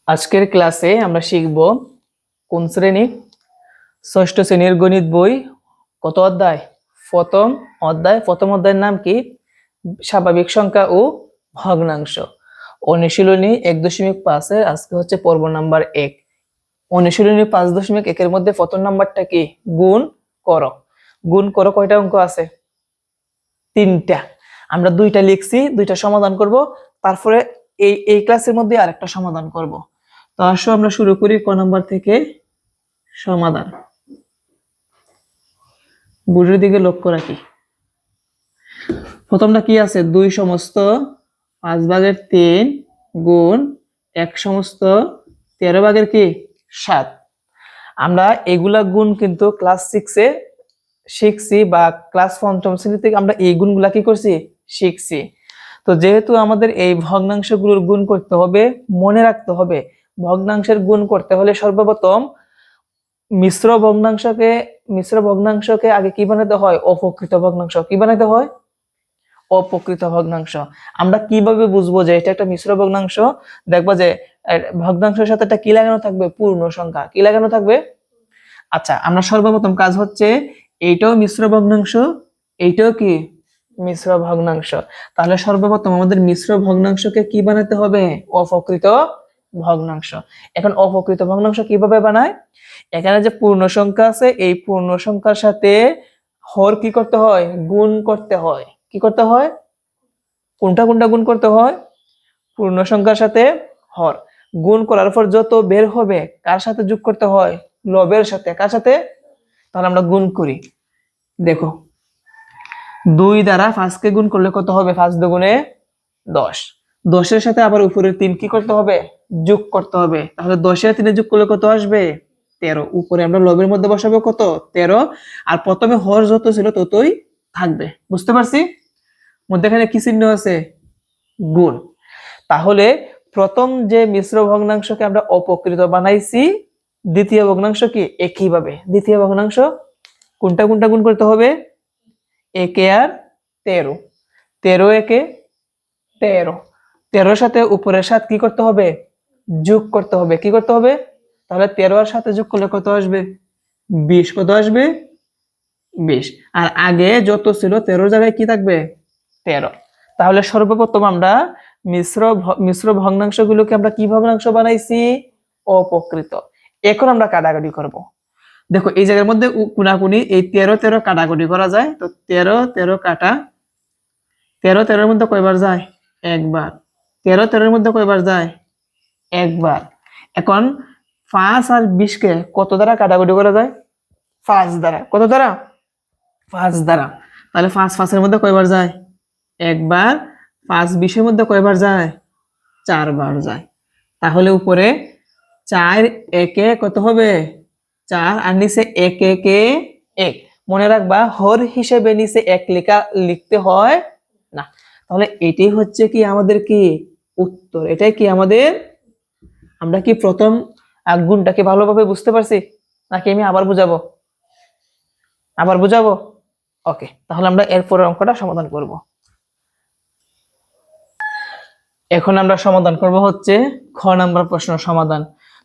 আজকের ক্লাসে আমরা শিখব কোন শ্রেণী ষষ্ঠ শ্রেণীর গণিত বই কত অধ্যায় প্রথম অধ্যায়ের নাম কি স্বাভাবিক সংখ্যা ও ভগ্নাংশ অনুশীলনী 1.5 এর আজকে হচ্ছে পর্ব নাম্বার 1 অনুশীলনী 5.1 এর মধ্যে প্রথম নাম্বারটা কি গুণ করো কয়টা অঙ্ক আছে তিনটা আমরা দুইটা লিখছি দুইটা সমাধান করব তারপরে এই ক্লাসের মধ্যে আরেকটা সমাধান করব তো আসো আমরা শুরু করি ক নাম্বার থেকে সমাধান বুঝের দিকে লক্ষ্য রাখি প্রথমটা কি আছে 2 সমস্ত 5/3 গুণ 1 সমস্ত 13 কি 7 আমরা এগুলা গুণ কিন্তু ক্লাস 6 এ শিখছি বা ক্লাস 5ম শ্রেণী থেকে আমরা এই গুণগুলা কি করছি শিখছি তো যেহেতু আমাদের এই ভগ্নাংশগুলোর গুণ করতে হবে মনে রাখতে হবে ভগ্নাংশের গুণ করতে হলে সর্বপ্রথম মিশ্র ভগ্নাংশকে আগে কি বানাতে হয় অপ্রকৃত ভগ্নাংশ কি বানাতে হয় অপ্রকৃত ভগ্নাংশ আমরা কিভাবে বুঝবো যে এটা একটা মিশ্র ভগ্নাংশ দেখবো যে ভগ্নাংশের সাথে একটা কি লাগানো থাকবে পূর্ণ সংখ্যা কি লাগানো থাকবে আচ্ছা আমরা সর্বপ্রথম কাজ হচ্ছে এইটাও মিশ্র ভগ্নাংশ এইটাও কি মিশ্র ভগ্নাংশ তাহলে সর্বপ্রথম আমাদের মিশ্র ভগ্নাংশকে কি বানাতে হবে অপ্রকৃত ভগ্নাংশ এখন অপ্রকৃত ভগ্নাংশ কিভাবে বানায় এখানে যে পূর্ণ সংখ্যা আছে এই পূর্ণ সংখ্যার সাথে হর কি করতে হয় গুণ করতে হয় কি করতে হয় কোনটা গুণ করতে হয় পূর্ণ সংখ্যার সাথে হর গুণ করার পর যত বের হবে কার সাথে যোগ করতে হয় লবের সাথে কার সাথে তাহলে আমরা গুণ করি দেখো 2 দ্বারা 5 কে গুণ করলে কত হবে 5 দুগুণে 10 10 এর সাথে আবার উপরের 3 কি করতে হবে যোগ করতে হবে তাহলে 10 এর 3 যোগ করলে কত আসবে 13 উপরে আমরা লবের মধ্যে বসাবো কত 13 আর প্রথমে হর যত ছিল ততই থাকবে বুঝতে পারছি মধ্যখানে কি চিহ্ন আছে গুণ তাহলে প্রথম যে মিশ্র ভগ্নাংশকে আমরা অপ্রকৃত বানাইছি দ্বিতীয় ভগ্নাংশ কি একইভাবে দ্বিতীয় ভগ্নাংশ কোনটা গুণ করতে হবে 1 আর 13 13 একে 13 13 সাথে উপরের 7 কি করতে হবে যোগ করতে হবে কি করতে হবে তাহলে 13 এর সাথে যোগ করলে কত আসবে 20 কত আসবে 20 আর আগে যত ছিল 13 জায়গায় কি থাকবে 13 তাহলে সর্বপ্রথম আমরা মিশ্র ভগ্নাংশগুলোকে আমরা কি ভগ্নাংশ বানাইছি অপ্রকৃত এখন আমরা কাটাকাটি করব দেখো এই জায়গার মধ্যে কোনাকুনি এই 13 কাটাকুটি করা যায় তো 13 কাটা 13 এর মধ্যে কয়বার যায় একবার 13 এর মধ্যে কয়বার যায় একবার এখন 5 আর 20 কে কত দ্বারা কাটাকুটি করা যায় 5 দ্বারা কত দ্বারা 5 দ্বারা তাহলে 5 এর মধ্যে কয়বার যায় একবার 5 20 এর মধ্যে কয়বার যায় 4 বার যায় তাহলে উপরে 4 একে কত হবে 4 আর নিচে 1 একে 1 মনে রাখবা হর হিসেবে নিচে 1 লিখতে হয় না তাহলে এটাই হচ্ছে কি আমাদের কি উত্তর এটাই কি আমাদের আমরা কি প্রথম গুণটাকে ভালোভাবে বুঝতে পারছি নাকি আমি আবার বুঝাবো ওকে তাহলে আমরা এরপরের অঙ্কটা সমাধান করব এখন আমরা সমাধান করব হচ্ছে খ নাম্বার প্রশ্ন সমাধান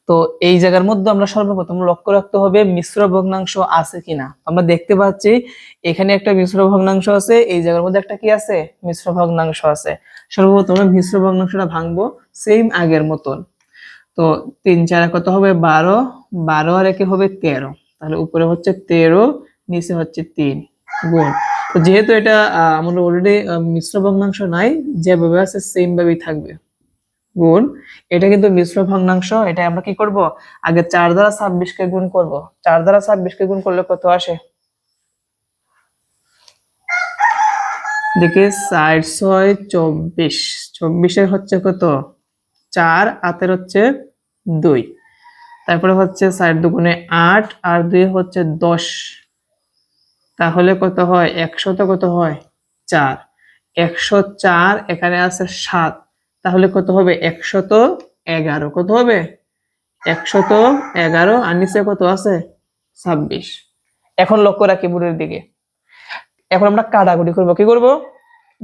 তো এই জায়গার মধ্যে আমরা সর্বপ্রথম লক্ষ্য রাখতে হবে মিশ্র ভগ্নাংশ আছে কিনা আমরা দেখতে পাচ্ছি এখানে একটা মিশ্র ভগ্নাংশ আছে এই জায়গার মধ্যে একটা কি আছে মিশ্র ভগ্নাংশ আছে সর্বপ্রথম মিশ্র ভগ্নাংশটা ভাঙবো সেম আগের মতন তো 3 4 কত হবে 12 12 আর একে হবে 13 তাহলে উপরে হচ্ছে 13 নিচে হচ্ছে 3 গুণ তো যেহেতু এটা আমাদের অলরেডি মিশ্র ভগ্নাংশ নাই যেভাবে আছে সেম ভাবেই থাকবে গুণ এটা কিন্তু মিশ্র ভগ্নাংশ এটা আমরা কি করব আগে 4 দ্বারা 26 কে গুণ করব 4 দ্বারা 26 কে গুণ করলে কত আসে দেখি 4 6 24 24 এর হচ্ছে কত 4 হাতের হচ্ছে 2 তারপরে হচ্ছে 4 দুগুণে 8 আর 2 হচ্ছে 10 তাহলে কত হয় 100 কত হয় 4 104 এখানে আছে 7 তাহলে কত হবে 111 কত হবে 111 আর নিচে কত আছে 26 এখন লক্ষ্য রাখি বুড়ের দিকে এখন আমরা কাটাকুটি করব কি করব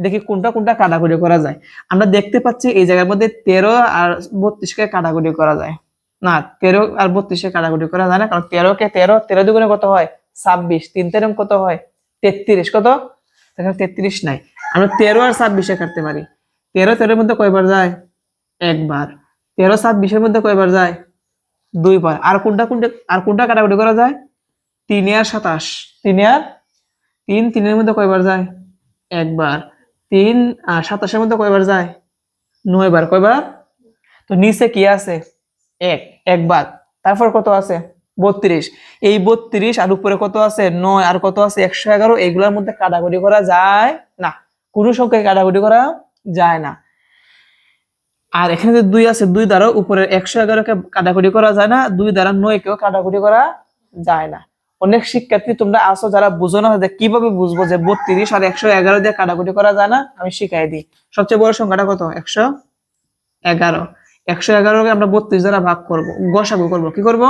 দেখি কোনটা কোনটা কাটাকুটি করা যায়। আমরা দেখতে পাচ্ছি এই জায়গার মধ্যে 13 আর 32 কে কাটাকুটি করা যায় না, 13 আর 32 কে কাটাকুটি করা যায় না, কারণ 13 কে 13, 13 দুগুণে কত হয় 26, 3 13 কত হয় 33, কত এখানে 33 নাই। আমরা 13 আর 26 এ কাটতে পারি। 13 13 এর মধ্যে কয়বার যায় একবার, 13 26 এর মধ্যে কয়বার যায় দুইবার। আর কোনটা কাটাকুটি করা যায় 3 আর 27, 3 আর 3 এর মধ্যে কয়বার যায় একবার, 3 আর 27 এর মধ্যে কয়বার যায় 9 বার, কয়বার। তো নিচে কি আছে একবার, তারপর কত আছে 32, এই 32 আর উপরে কত আছে 9 আর কত আছে 111, এগুলোর মধ্যে কাটাকুটি করা যায় না, কোনো সংখ্যায় কাটাকুটি করা যায় না। আর এখানে যে 2 আছে 2 দ্বারা উপরে 111 কে কাটাকুটি করা যায় না, 2 দ্বারা 9 কেও কাটাকুটি করা যায় না। অনেক শিক্ষার্থী তোমরা আসো যারা বুঝো না যে কিভাবে বুঝবো যে 32 আর 111 দিয়ে কাটাকুটি করা যায় না, আমি শিখাই দিই। সবচেয়ে বড় সংখ্যাটা কত 111, 111 কে আমরা 32 দ্বারা ভাগ করব, গসাগু করব, কি করব।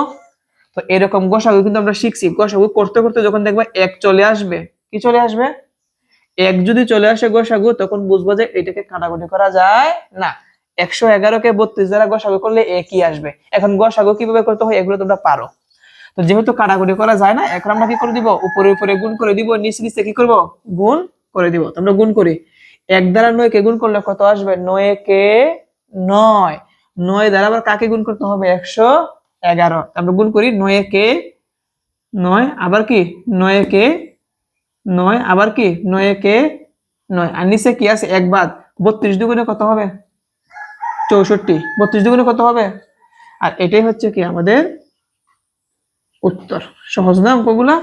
তো এরকম গসাগু কিন্তু আমরা শিখছি, গসাগু করতে করতে যখন দেখবা 1 চলে আসবে, কি চলে আসবে 1 যদি চলে আসে গসাগু, তখন বুঝবো যে এটাকে কাটাকুটি করা যায় না। 111 কে 32 দ্বারা গসাগু করলে একই আসবে। এখন গসাগু কিভাবে করতে হয় এগুলো তোমরা পারো। তো যেহেতু কাটাকুটি করা যায় না, এখন আমরা কি করে দিব উপরে উপরে গুণ করে দিব, নিচে নিচে কি করব গুণ করে দিব। তো আমরা গুণ করি, 1 দ্বারা 9 কে গুণ করলে কত আসবে 9 কে 9, 9 দ্বারা আবার কাকে গুণ করতে হবে 111, আমরা গুণ করি 9 কে 9, আবার কি 9 কে 9, আবার কি 9 কে 9, আর নিচে কি আছে 1 বাদ, 32 দুগুণে কত হবে 64, 32 দুগুণে কত হবে। আর এটাই হচ্ছে কি আমাদের উত্তর। সহজ না অঙ্কগুলা।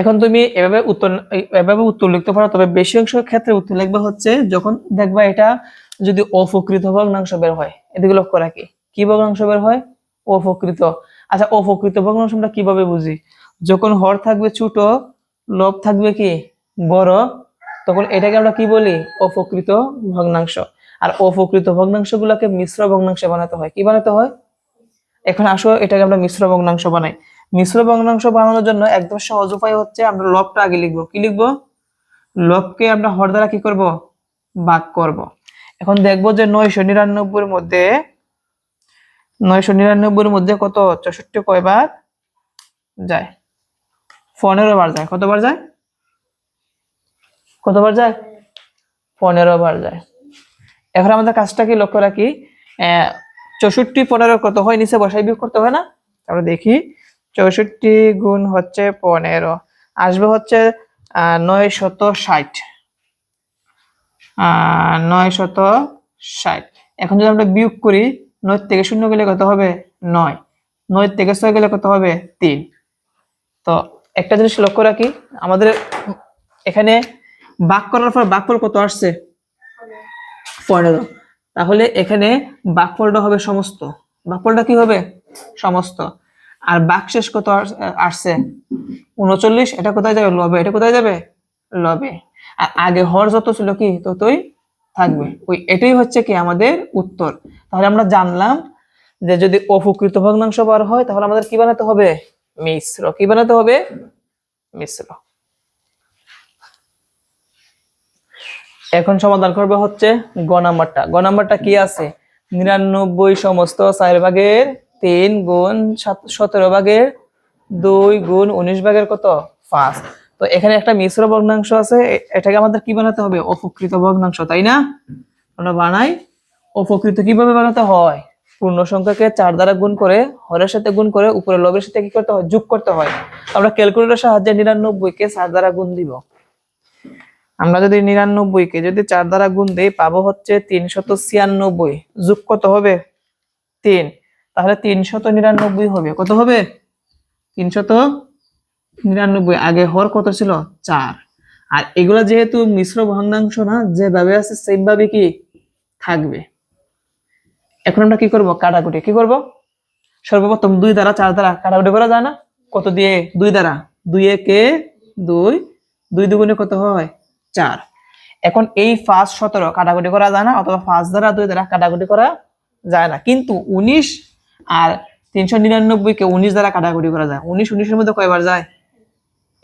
এখন তুমি এভাবে উত্তর লিখতে পারো, তবে বেশি অংশ ক্ষেত্রে উত্তর লিখবে হচ্ছে যখন দেখবা এটা যদি অপ্রকৃত ভগ্নাংশ বের হয়। এদিকে লক্ষ্য রাখি, কি ভগ্নাংশ বের হয় অপ্রকৃত। আচ্ছা, অপ্রকৃত ভগ্নাংশ আমরা কিভাবে বুঝি, যখন হর থাকবে ছোট, লব থাকবে কি বড়, তখন এটাকে আমরা কি বলি অপ্রকৃত ভগ্নাংশ। আর অপ্রকৃত ভগ্নাংশ গুলাকে মিশ্র ভগ্নাংশে বানাতে হয়। কি বানাতে হয়, এখন আসো এটাকে আমরা মিশ্র ভগ্নাংশ বানাই। মিশ্র ভগ্নাংশ বানানোর জন্য একদম সহজ উপায় হচ্ছে আমরা লবটা আগে লিখবো। কি লিখবো, লবকে আমরা হর দ্বারা কি করব ভাগ করব। এখন দেখবো যে 999 এর মধ্যে 999 এর মধ্যে কত 64 কয়বার যায় 15 বার যায়। কতবার যায়, কতবার যায় 15 বার যায়। এখন আমাদের কাজটা কি লক্ষ্য রাখি, 64 15 কত হয় নিচে বসাই বিয়োগ করতে হয় না। আমরা দেখি 64 গুণ হচ্ছে 15 আসবে হচ্ছে 960, 960। এখন যদি আমরা বিয়োগ করি 9 থেকে 0 গেলে কত হবে 9, 9 থেকে 6 গেলে কত হবে 3। তো একটা জিনিস লক্ষ্য রাখি, আমাদের এখানে ভাগ করার পর ভাগফল কত আসছে 15, তাহলে এখানে ভাগফলটা হবে সমস্ত, ভাগফলটা কি হবে সমস্ত। আর ভাগশেষ কত আসছে 39, এটা কোথায় যাবে লবে, এটা কোথায় যাবে লবে। আর আগে হর যত ছিল কি ততই থাকবে, ওই এটাই হচ্ছে কি আমাদের উত্তর। তাহলে আমরা জানলাম যে যদি অপ্রকৃত ভগ্নাংশ বার হয় তাহলে আমাদের কি বানাতে হবে মিশ্র। কি বানাতে হবে মিশ্র। এখন সমাধান করবে হচ্ছে গ নাম্বারটা। গ নাম্বারটা কি আছে 99 সমস্ত 4 ভাগের 3 গুণ 17 ভাগের 2 গুণ 19 ভাগের কত 5। তো এখানে একটা মিশ্র ভগ্নাংশ আছে, এটাকে আমাদের কি বানাতে হবে অপ্রকৃত ভগ্নাংশ, তাই না। আমরা বানাই অপ্রকৃত কিভাবে বানাতে হয়, পূর্ণ সংখ্যাকে 4 দ্বারা গুণ করে হরের সাথে গুণ করে উপরে লবের সাথে কি করতে হয় যোগ করতে হয়। আমরা ক্যালকুলেটরের সাহায্যে 99 কে 4 দ্বারা গুণ দিব। আমরা যদি 99 কে যদি 4 দ্বারা গুণ দেই পাবো হচ্ছে 396, যোগ কত হবে 3, তাহলে 399 হবে। কত হবে 399। আগে হর কত ছিল 4, আর এগুলা যেহেতু মিশ্র ভগ্নাংশ না, যেভাবে আছে সেম ভাবে কি থাকবে। এখন আমরা কি করব কাটাকুটি, কি করব সর্বপ্রথম 2 দ্বারা 4 দ্বারা কাটাকুটি করা যায় না, কত দিয়ে 2 দ্বারা, 2 একে 2, 2 দুগুণে কত হয় 4। এখন এই 5 17 কাটাকুটি করা যায় না, অথবা 5 দ্বারা 2 দ্বারা কাটাকুটি করা যায় না, কিন্তু 19 আর 399 কে 19 দ্বারা কাটাকুটি করা যায়। 19 19 এর মধ্যে কয়বার যায়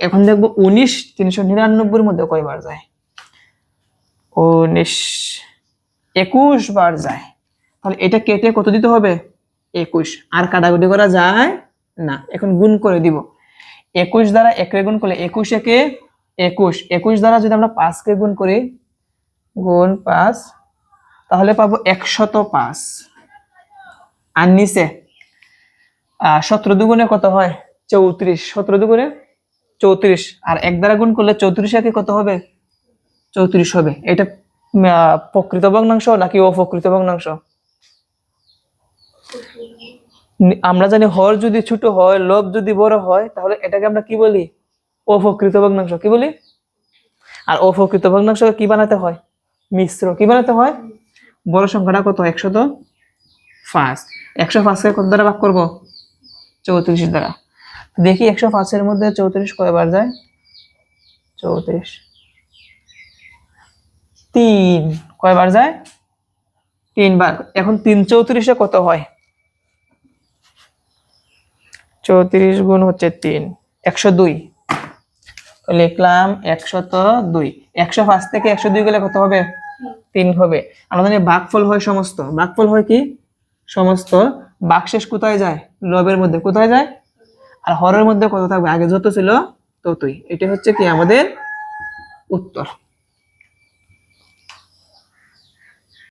এখন দেখবো 19 399 মধ্যে কয়বার যায়? 19 21 বার যায়। তাহলে এটা কেটে কত দিতে হবে? 21। আর কাটাকুটি করা যায় না, এখন গুণ করে দিব। 21 দ্বারা 1 রে গুণ করলে 21 একে 21, 21 দ্বারা যদি আমরা 5 কে গুণ করি, গুণ 5, তাহলে পাবো 105। আর নিচে 17 দুগুণে কত হয়? 34। 17 দুগুণে 34, আর 1 দ্বারা গুণ করলে 34 একে কত হবে? 34 হবে। এটা প্রকৃত ভগ্নাংশ নাকি অপ্রকৃত ভগ্নাংশ? আমরা জানি হর যদি ছোট হয়, লব যদি বড় হয়, তাহলে এটাকে আমরা কি বলি? অপ্রকৃত ভগ্নাংশ। কি বলি? আর অপ্রকৃত ভগ্নাংশকে কি বানাতে হয়? মিশ্র। কি বানাতে হয়? বড় সংখ্যাটা কত? 105। 105 কে কত দ্বারা ভাগ করব? 34 দ্বারা। দেখি 105 এর মধ্যে 34 কয়বার যায়? 34 3 কয়বার যায়? 3 বার। এখন 3 34 এ কত হয়? 34 গুণ হচ্ছে 3, 102। লিখলাম 102। 105 থেকে 102 গেলে কত হবে? 3 হবে। আমরা জানি ভাগফল হয় সমস্ত। ভাগফল হয় কি? সমস্ত। ভাগশেষ কোথায় যায়? লবের মধ্যে। কোথায় যায়? আর হরের মধ্যে কত থাকবে? আগে যত ছিল ততই। এটা হচ্ছে কি আমাদের উত্তর।